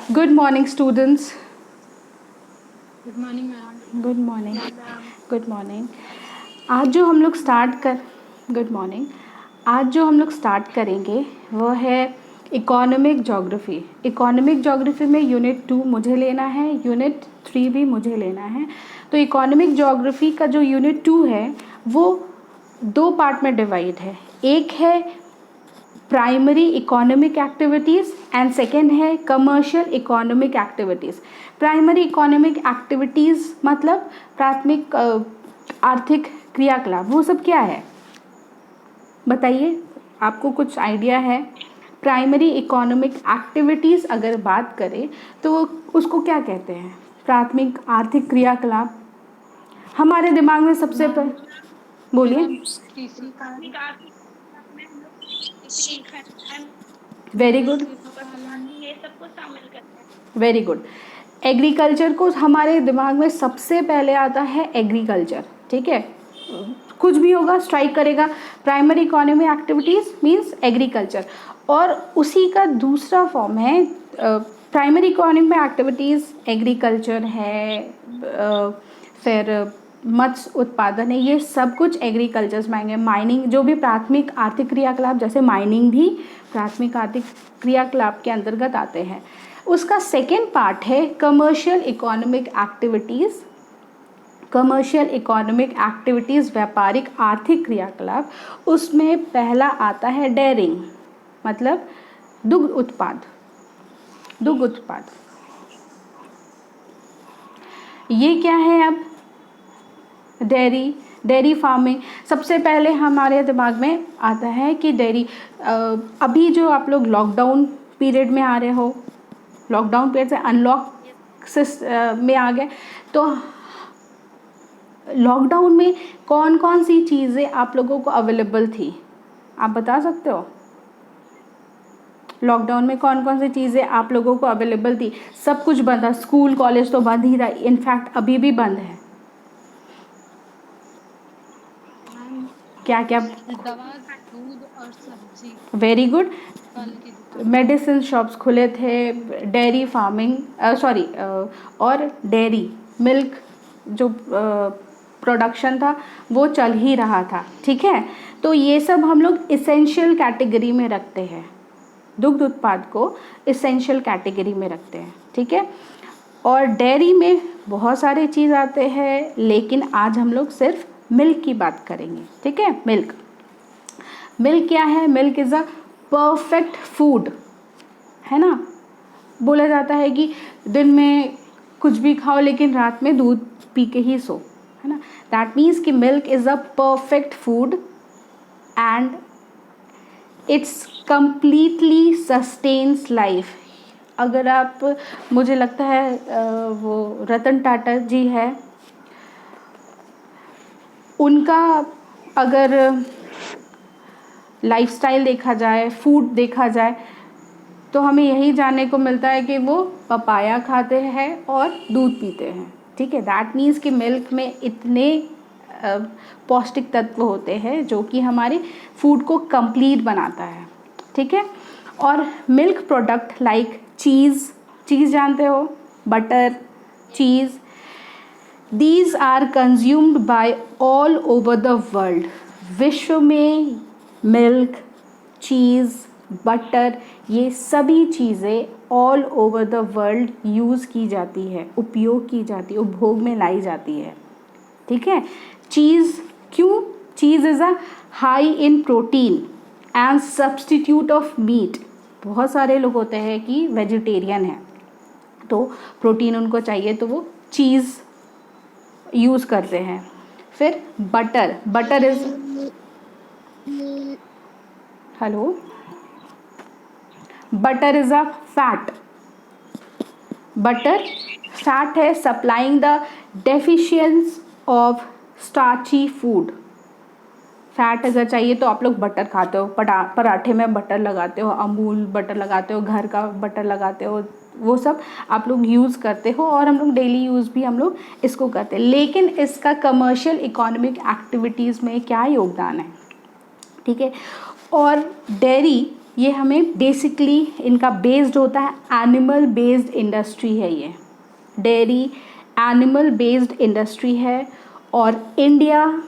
Good morning students. Good morning ma'am. Good morning. Good morning. आज जो हम लोग गुड मॉर्निंग। आज जो हम लोग स्टार्ट करेंगे वो है इकोनॉमिक ज्योग्राफी। इकोनॉमिक ज्योग्राफी में यूनिट 2 मुझे लेना है, यूनिट 3 भी मुझे लेना है। तो इकोनॉमिक ज्योग्राफी का जो यूनिट 2 है वो 2 पार्ट में डिवाइड है। एक है primary economic activities and second है commercial economic activities. Primary economic activities मतलब प्राथमिक आर्थिक क्रियाकलाप, वो सब क्या है बताइए, आपको कुछ आइडिया है? प्राइमरी इकोनॉमिक एक्टिविटीज़ अगर बात करें तो उसको क्या कहते हैं? प्राथमिक आर्थिक क्रियाकलाप। हमारे दिमाग में सबसे पहले बोलिए। कृषि कार्य, वेरी गुड, मत्स्य पालन, वेरी गुड। एग्रीकल्चर को हमारे दिमाग में सबसे पहले आता है एग्रीकल्चर, ठीक है। कुछ भी होगा स्ट्राइक करेगा, primary economy activities means agriculture. और उसी का दूसरा फॉर्म है प्राइमरी इकोनॉमी में एक्टिविटीज़ एग्रीकल्चर है, फिर मत्स्य उत्पादन है, ये सब कुछ एग्रीकल्चर में आएंगे। माइनिंग, जो भी प्राथमिक आर्थिक क्रियाकलाप जैसे माइनिंग भी प्राथमिक आर्थिक क्रियाकलाप के अंतर्गत आते हैं। उसका सेकेंड पार्ट है commercial economic activities. Commercial economic activities व्यापारिक आर्थिक क्रियाकलाप, उसमें पहला आता है डेयरिंग मतलब दुग्ध उत्पाद। दुग्ध उत्पाद ये क्या है? अब डेयरी फार्मिंग सबसे पहले हमारे दिमाग में आता है कि डेयरी। अभी जो आप लोग लॉकडाउन पीरियड में आ रहे हो, लॉकडाउन पीरियड से अनलॉक में आ गए, तो लॉकडाउन में कौन कौन सी चीज़ें आप लोगों को अवेलेबल थी, आप बता सकते हो? लॉकडाउन में कौन कौन सी चीज़ें आप लोगों को अवेलेबल थी? सब कुछ बंद था, स्कूल कॉलेज तो बंद ही था, इनफैक्ट अभी भी बंद है। मैम क्या क्या? दवा, दूध और सब्जी, वेरी गुड। फल की दुकान। मेडिसिन शॉप्स खुले थे, डेयरी फार्मिंग सॉरी और डेयरी मिल्क जो प्रोडक्शन था वो चल ही रहा था, ठीक है। तो ये सब हम लोग इसेंशियल कैटेगरी में रखते हैं, दुग्ध उत्पाद को इसेंशियल कैटेगरी में रखते हैं, ठीक है। और डेयरी में बहुत सारे चीज़ आते हैं, लेकिन आज हम लोग सिर्फ मिल्क की बात करेंगे, ठीक है। मिल्क क्या है? Milk is a perfect food, है ना। बोला जाता है कि दिन में कुछ भी खाओ लेकिन रात में दूध पी के ही सो, है ना। दैट मीन्स कि milk is a perfect food and it's completely sustains life. अगर आप, मुझे लगता है वो रतन टाटा जी है, उनका अगर लाइफस्टाइल देखा जाए, फूड देखा जाए, तो हमें यही जानने को मिलता है कि वो पपाया खाते हैं और दूध पीते हैं, ठीक है। दैट मीन्स कि मिल्क में इतने पौष्टिक तत्व होते हैं जो कि हमारे फूड को कंप्लीट बनाता है, ठीक है। और मिल्क प्रोडक्ट लाइक चीज़ जानते हो, butter, cheese, these are consumed by all over the world. विश्व में मिल्क, चीज़, बटर, ये सभी चीज़ें all over the world use की जाती है, उपयोग की जाती है, उपभोग में लाई जाती है, ठीक है। चीज़ क्यों? Cheese is a high in protein and substitute of meat. बहुत सारे लोग होते हैं कि वेजिटेरियन है, तो प्रोटीन उनको चाहिए तो वो चीज़ यूज़ करते हैं। फिर butter is, hello, butter is a fat. Butter fat है supplying the deficiency of starchy food. Fat अगर चाहिए तो आप लोग बटर खाते हो, पराठे में बटर लगाते हो, अमूल बटर लगाते हो, घर का बटर लगाते हो, वो सब आप लोग यूज़ करते हो और हम लोग डेली यूज़ भी हम लोग इसको करते हैं। लेकिन इसका कमर्शियल इकोनॉमिक एक्टिविटीज़ में क्या योगदान है, ठीक है। और डेयरी ये हमें बेसिकली इनका बेस्ड होता है, एनिमल बेस्ड इंडस्ट्री है ये, डेयरी एनिमल बेस्ड इंडस्ट्री है। और India,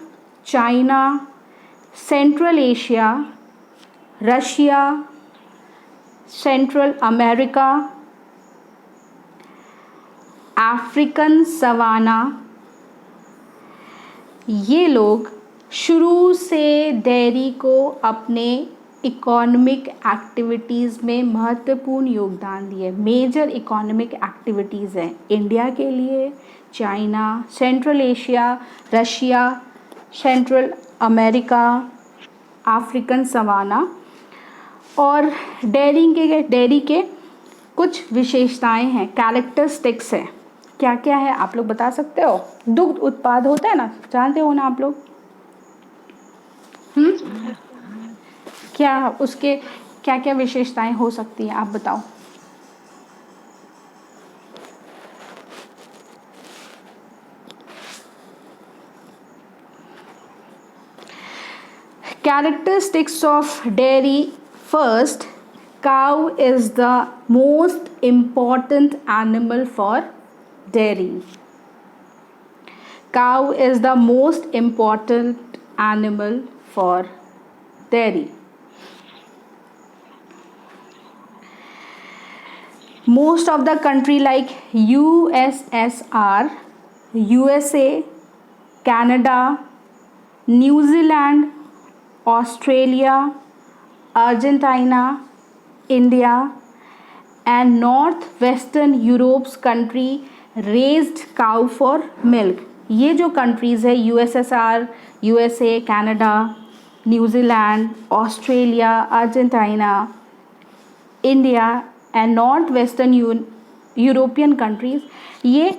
China, Central Asia, Russia, Central America, African savanna, ये लोग शुरू से डेयरी को अपने इकोनॉमिक एक्टिविटीज़ में महत्वपूर्ण योगदान दिए। मेजर इकोनॉमिक एक्टिविटीज़ हैं इंडिया के लिए, China, Central Asia, Russia, Central America, African savanna. और डेयरी के कुछ विशेषताएं हैं, कैरेक्टरिस्टिक्स हैं। क्या क्या है आप लोग बता सकते हो? दुग्ध उत्पाद होता है ना, जानते हो ना आप लोग? क्या उसके क्या क्या विशेषताएं हो सकती हैं, आप बताओ। Characteristics of dairy. First, cow is the most important animal for dairy. Cow is the most important animal for dairy. Most of the country like USSR, USA, Canada, New Zealand, Australia, Argentina, India and northwestern Europe's country raised cow for milk. ये जो countries है USSR, USA, Canada, New Zealand, Australia, Argentina, India and north western European countries, ये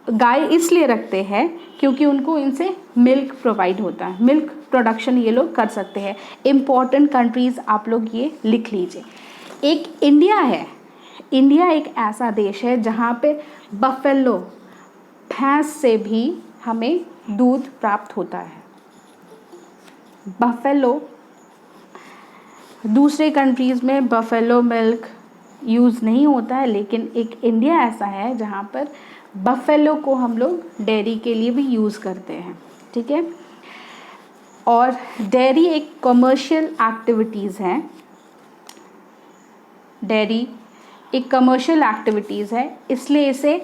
गाय इसलिए रखते हैं क्योंकि उनको इनसे मिल्क प्रोवाइड होता है, मिल्क प्रोडक्शन ये लोग कर सकते हैं। इम्पॉर्टेंट कंट्रीज़ आप लोग ये लिख लीजिए। एक इंडिया है, इंडिया एक ऐसा देश है जहाँ पे बफेलो, भैंस से भी हमें दूध प्राप्त होता है। बफेलो, दूसरे कंट्रीज़ में बफेलो मिल्क यूज़ नहीं होता है, लेकिन एक इंडिया ऐसा है जहाँ पर बफेलो को हम लोग डेयरी के लिए भी यूज़ करते हैं, ठीक है। और डेयरी एक कमर्शियल एक्टिविटीज़ है, डेयरी एक कमर्शियल एक्टिविटीज़ है, इसलिए इसे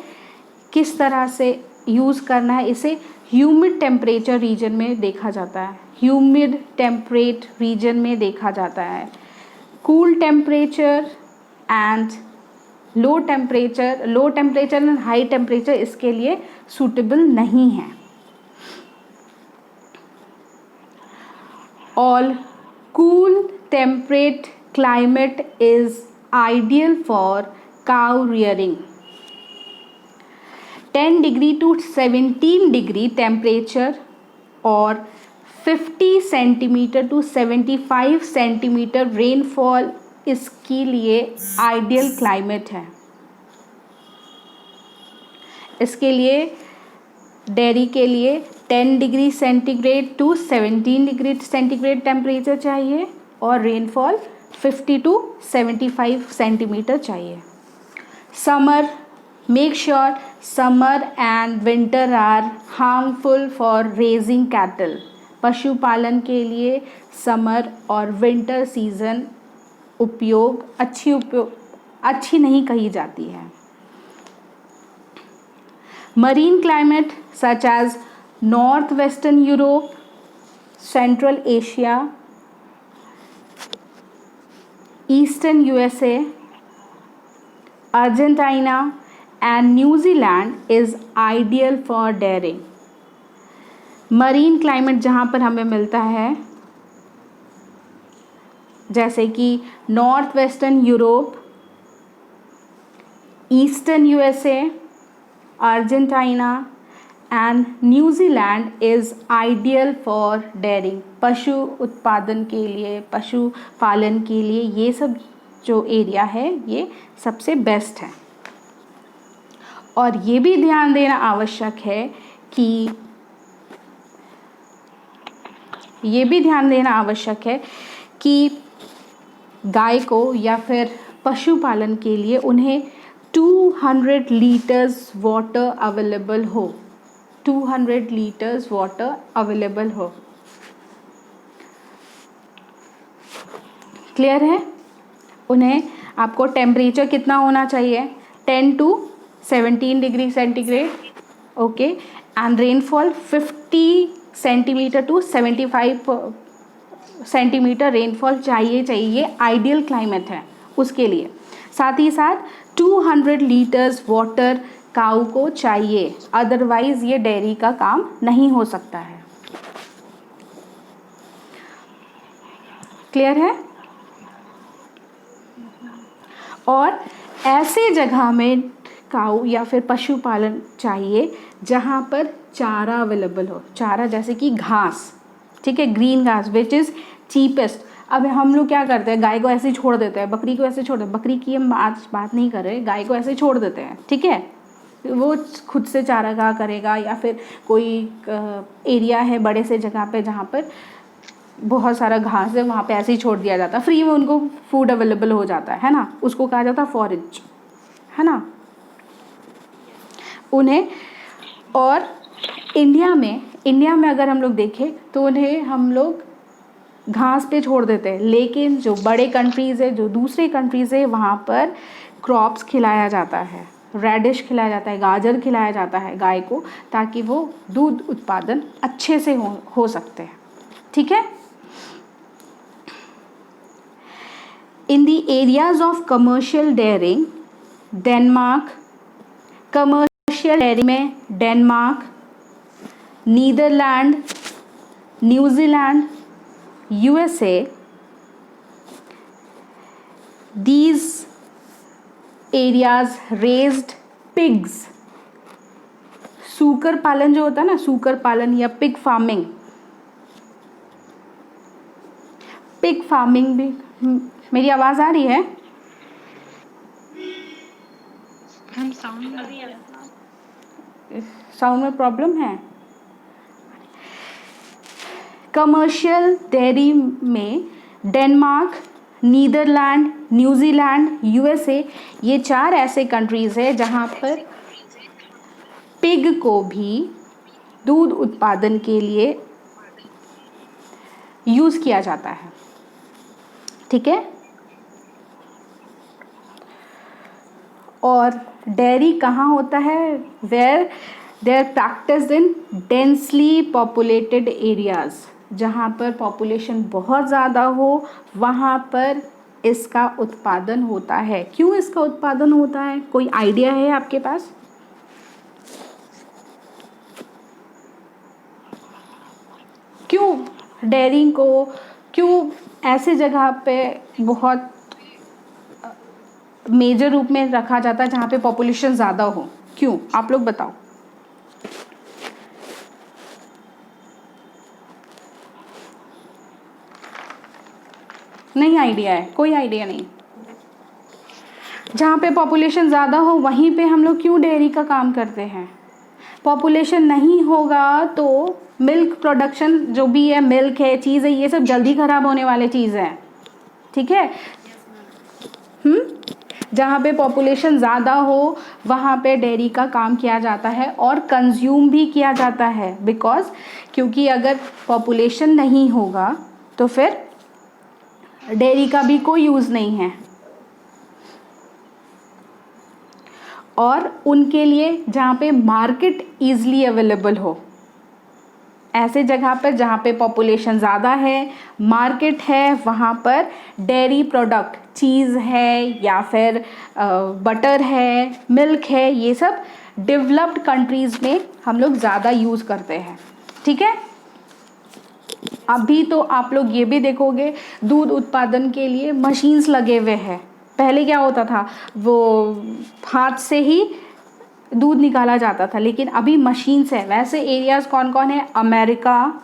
किस तरह से यूज़ करना है, इसे ह्यूमिड टेम्परेचर रीजन में देखा जाता है, ह्यूमिड टेम्परेट रीजन में देखा जाता है। Cool temperature and low temperature and high temperature इसके लिए सूटेबल नहीं है। All cool temperate climate is ideal for cow rearing. 10 degree to 17 degree temperature और 50 सेंटीमीटर to 75 सेंटीमीटर रेनफॉल इसके लिए आइडियल क्लाइमेट है। इसके लिए डेयरी के लिए 10 degree centigrade to 17 degree centigrade temperature चाहिए और रेनफॉल 50 to 75 सेंटीमीटर चाहिए। Summer, make sure summer and winter are harmful for raising cattle. पशुपालन के लिए समर और विंटर सीजन अच्छी नहीं कही जाती है। Marine climate such as north western Europe, Central Asia, Eastern USA, Argentina and New Zealand is ideal for dairying. Marine climate जहाँ पर हमें मिलता है जैसे कि north western Europe, eastern USA, Argentina and New Zealand is ideal for dairying. पशु उत्पादन के लिए, पशु पालन के लिए ये सब जो एरिया है ये सबसे बेस्ट है। और ये भी ध्यान देना आवश्यक है कि ये भी ध्यान देना आवश्यक है कि गाय को या फिर पशुपालन के लिए उन्हें 200 लीटर्स वाटर अवेलेबल हो, 200 लीटर्स वाटर अवेलेबल हो। क्लियर है? उन्हें आपको टेम्परेचर कितना होना चाहिए? 10 to 17 degree centigrade, okay, and rainfall 50 centimetre to 75 centimetre rainfall चाहिए, ये आइडियल क्लाइमेट है उसके लिए। साथ ही साथ 200 लीटर्स वाटर काऊ को चाहिए, अदरवाइज ये डेयरी का काम नहीं हो सकता है। क्लियर है? और ऐसे जगह में काऊ या फिर पशुपालन चाहिए जहाँ पर चारा अवेलेबल हो, चारा जैसे कि घास, ठीक है, ग्रीन घास विच इज़ चीपेस्ट। अब हम लोग क्या करते हैं, गाय को ऐसे ही छोड़ देते हैं, बकरी को ऐसे छोड़ देते हैं, बकरी की हम आज बात नहीं कर रहे, गाय को ऐसे ही छोड़ देते हैं, ठीक है, वो खुद से चारागाह करेगा या फिर कोई एरिया है बड़े से जगह पे जहाँ पर बहुत सारा घास है, वहाँ पे ऐसे ही छोड़ दिया जाता है, फ्री में उनको फूड अवेलेबल हो जाता है ना, उसको कहा जाता है फॉरेज, है ना उन्हें। और इंडिया में अगर हम लोग देखें तो उन्हें हम लोग घास पे छोड़ देते हैं, लेकिन जो बड़े कंट्रीज़ है, जो दूसरे कंट्रीज़ है, वहाँ पर क्रॉप्स खिलाया जाता है, रेडिश खिलाया जाता है, गाजर खिलाया जाता है गाय को, ताकि वो दूध उत्पादन अच्छे से हो सकते हैं, ठीक है। In the areas of commercial dairying, Denmark, commercial dairy में Denmark, Netherlands, New Zealand, USA, these areas raised pigs। सूकर पालन जो होता है ना, सूकर पालन या पिग फार्मिंग, पिग फार्मिंग भी। मेरी आवाज़ आ रही है? हम साउंड में प्रॉब्लम है? कमर्शियल डेयरी में डेनमार्क, नीदरलैंड, न्यूजीलैंड, USA, ये 4 ऐसे कंट्रीज़ है जहाँ पर पिग को भी दूध उत्पादन के लिए यूज़ किया जाता है, ठीक है। और डेयरी कहाँ होता है? Where there practice in densely populated areas, जहाँ पर पॉपुलेशन बहुत ज़्यादा हो वहाँ पर इसका उत्पादन होता है। क्यों इसका उत्पादन होता है, कोई आइडिया है आपके पास? क्यों डेयरिंग को, क्यों ऐसे जगह पे बहुत मेजर रूप में रखा जाता है जहाँ पे पॉपुलेशन ज़्यादा हो? क्यों, आप लोग बताओ। नहीं आइडिया है, कोई आइडिया नहीं। जहाँ पे पॉपुलेशन ज़्यादा हो वहीं पे हम लोग क्यों डेयरी का काम करते हैं? पॉपुलेशन नहीं होगा तो मिल्क प्रोडक्शन जो भी है, मिल्क है, चीज़ है, ये सब जल्दी ख़राब होने वाले चीज़ हैं, ठीक है। जहाँ पे पॉपुलेशन ज़्यादा हो वहाँ पे डेयरी का काम किया जाता है और कंज्यूम भी किया जाता है, बिकॉज़ क्योंकि अगर पॉपुलेशन नहीं होगा तो फिर डेयरी का भी कोई यूज़ नहीं है। और उनके लिए जहाँ पे मार्केट ईज़िली अवेलेबल हो, ऐसे जगह पर जहाँ पे पॉपुलेशन ज़्यादा है, मार्केट है, वहाँ पर डेयरी प्रोडक्ट, चीज़ है या फिर बटर है, मिल्क है, ये सब डेवलप्ड कंट्रीज़ में हम लोग ज़्यादा यूज़ करते हैं, ठीक है। अभी तो आप लोग ये भी देखोगे दूध उत्पादन के लिए मशीन्स लगे हुए हैं। पहले क्या होता था, वो हाथ से ही दूध निकाला जाता था, लेकिन अभी मशीन से। वैसे एरियाज़ कौन कौन है? America,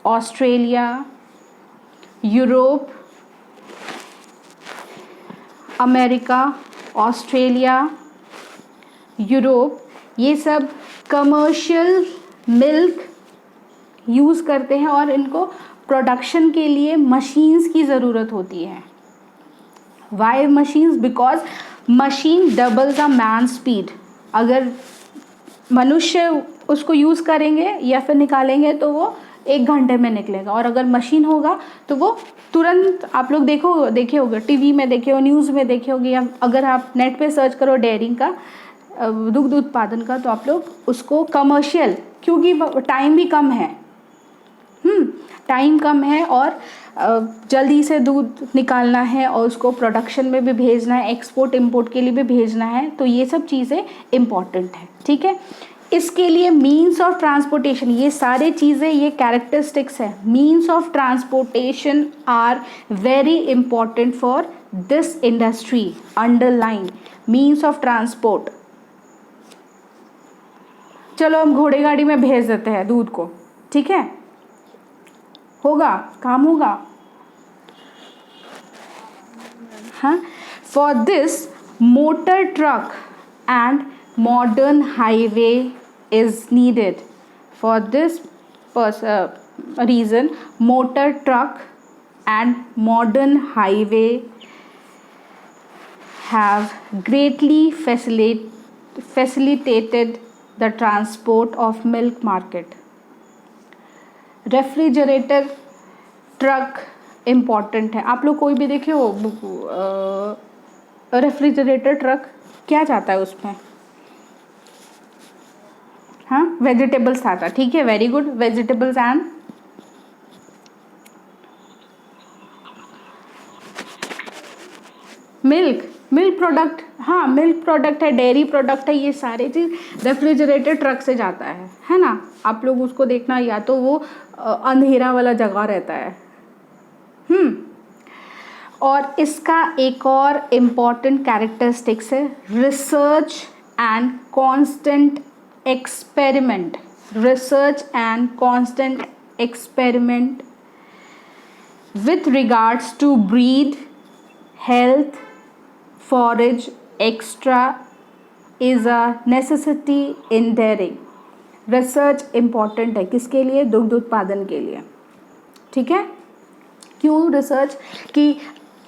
Australia, Europe, America, Australia, Europe, ये सब कमर्शियल मिल्क यूज़ करते हैं और इनको प्रोडक्शन के लिए मशीन्स की ज़रूरत होती है। Why machines? Because machine double the man speed. अगर मनुष्य उसको यूज़ करेंगे या फिर निकालेंगे तो वो 1 घंटे में निकलेगा, और अगर मशीन होगा तो वो तुरंत, आप लोग देखे होगे, टीवी में देखे हो, न्यूज़ में देखे होगे, या अगर आप नेट पे सर्च करो डेयरिंग का, दुग्ध उत्पादन का, तो आप लोग उसको कमर्शियल, क्योंकि टाइम भी कम है, टाइम कम है और जल्दी से दूध निकालना है और उसको प्रोडक्शन में भी भेजना है, एक्सपोर्ट इंपोर्ट के लिए भी भेजना है, तो ये सब चीज़ें इम्पॉर्टेंट है। ठीक है, इसके लिए मीन्स ऑफ ट्रांसपोर्टेशन, ये सारे चीज़ें, ये कैरेक्टरिस्टिक्स है। Means of transportation are very important for this industry. Underline means of transport. चलो हम घोड़े गाड़ी में भेज देते हैं दूध को, ठीक है, होगा, काम होगा। हाँ, for this motor truck and modern highway is needed. For this reason, motor truck and modern highway have greatly facilitated the transport of milk market. Refrigerator truck important है। आप लोग कोई भी देखे हो रेफ्रिजरेटर ट्रक, क्या जाता है उसमें? हाँ, वेजिटेबल्स आता, ठीक है, very good, vegetables and milk product, हाँ मिल्क प्रोडक्ट है, डेयरी प्रोडक्ट है, ये सारे चीज़ रेफ्रिजरेटर ट्रक से जाता है ना। आप लोग उसको देखना, या तो वो अंधेरा वाला जगह रहता है। और इसका एक और इम्पॉर्टेंट कैरेक्टरिस्टिक्स है research and constant experiment. Research and constant experiment with regards to breed, health, forage, extra is a necessity in dairying. Research important है किसके लिए? दुग्ध उत्पादन के लिए, ठीक है। क्यों रिसर्च? कि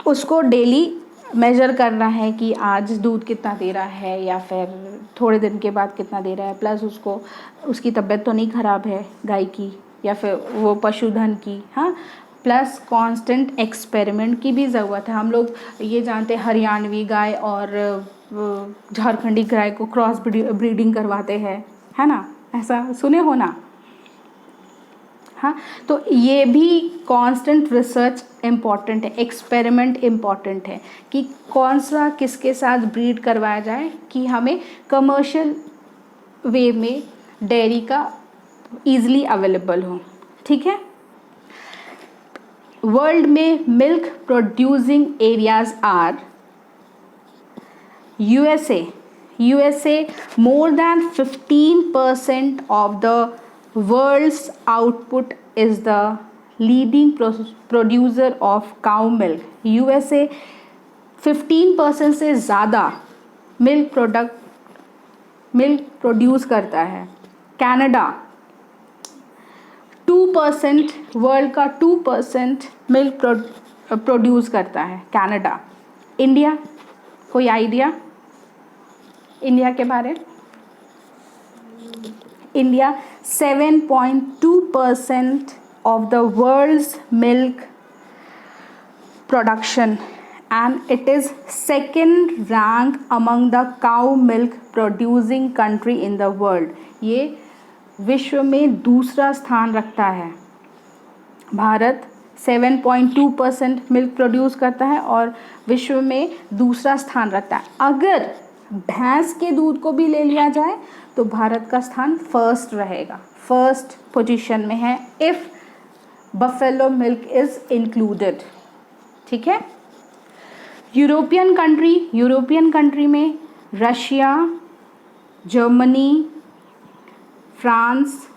उसको डेली मेजर करना है कि आज दूध कितना दे रहा है, या फिर थोड़े दिन के बाद कितना दे रहा है, प्लस उसको, उसकी तबीयत तो नहीं ख़राब है गाय की या फिर वो पशुधन की, हाँ, प्लस कांस्टेंट एक्सपेरिमेंट की भी ज़रूरत है। हम लोग ये जानते हैं हरियाणवी गाय और झारखंडी गाय को क्रॉस ब्रीडिंग करवाते हैं, है ना, ऐसा सुने हो ना? हाँ, तो ये भी कांस्टेंट रिसर्च इम्पॉर्टेंट है, एक्सपेरिमेंट इम्पॉर्टेंट है कि कौन सा किसके साथ ब्रीड करवाया जाए कि हमें कमर्शियल वे में डेयरी का ईज़िली अवेलेबल हो, ठीक है। वर्ल्ड में milk producing areas are USA more than 15% of the world's output is the leading producer of cow milk. USA 15% से ज़्यादा मिल्क प्रोड्यूस करता है। कनाडा 2%, वर्ल्ड का 2% मिल्क प्रोड्यूस करता है कनाडा। इंडिया, कोई आइडिया इंडिया के बारे? India 7.2% of the world's milk production and it is second rank among the cow milk producing country in the world. ये विश्व में दूसरा स्थान रखता है। भारत 7.2% मिल्क प्रोड्यूस करता है और विश्व में दूसरा स्थान रखता है। अगर भैंस के दूध को भी ले लिया जाए तो भारत का स्थान फर्स्ट रहेगा, फर्स्ट पोजीशन में है if buffalo milk is included, ठीक है। यूरोपियन कंट्री में Russia, Germany, France,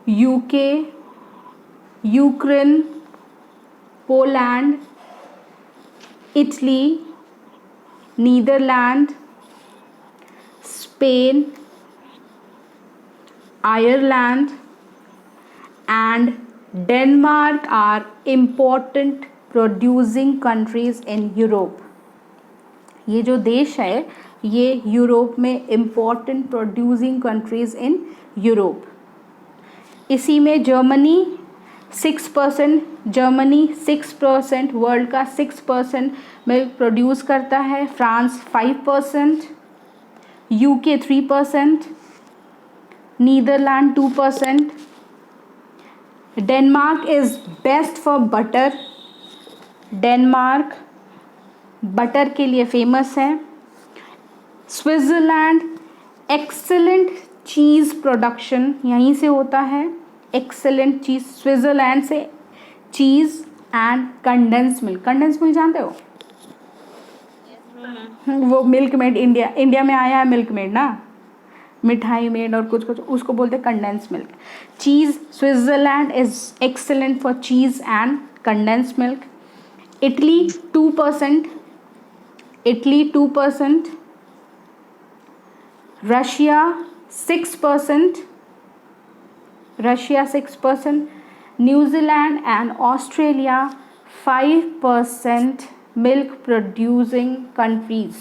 UK, Ukraine, Poland, Italy, Netherland, Spain, Ireland and Denmark are important producing countries in Europe. ये जो देश है ये यूरोप में important producing countries in Europe. इसी में जर्मनी 6%, जर्मनी 6%, वर्ल्ड का 6% मिल्क प्रोड्यूस करता है। France 5%, UK 3%, Netherland 2%। Denmark is best for butter, Denmark butter के लिए फेमस है। स्विट्ज़रलैंड एक्सेलेंट चीज़ प्रोडक्शन यहीं से होता है, एक्सेलेंट चीज़ स्विट्ज़रलैंड से cheese and condense milk. Condense milk जानते हो? वो मिल्क मेड, इंडिया में आया है मिल्क मेड ना, मिठाई मेड और कुछ कुछ, उसको बोलते हैं condense milk. Cheese Switzerland is excellent for cheese and condense milk. Italy 2%, Italy 2%, Russia 6%, Russia 6%, New Zealand and Australia 5% milk producing countries.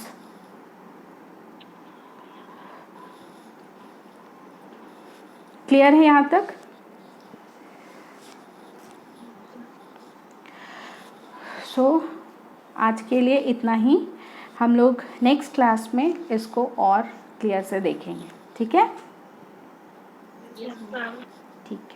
Clear है यहाँ तक? सो आज के लिए इतना ही। हम लोग नेक्स्ट क्लास में इसको और क्लियर से देखेंगे। ठीक है? Yes, ma'am. ठीक है।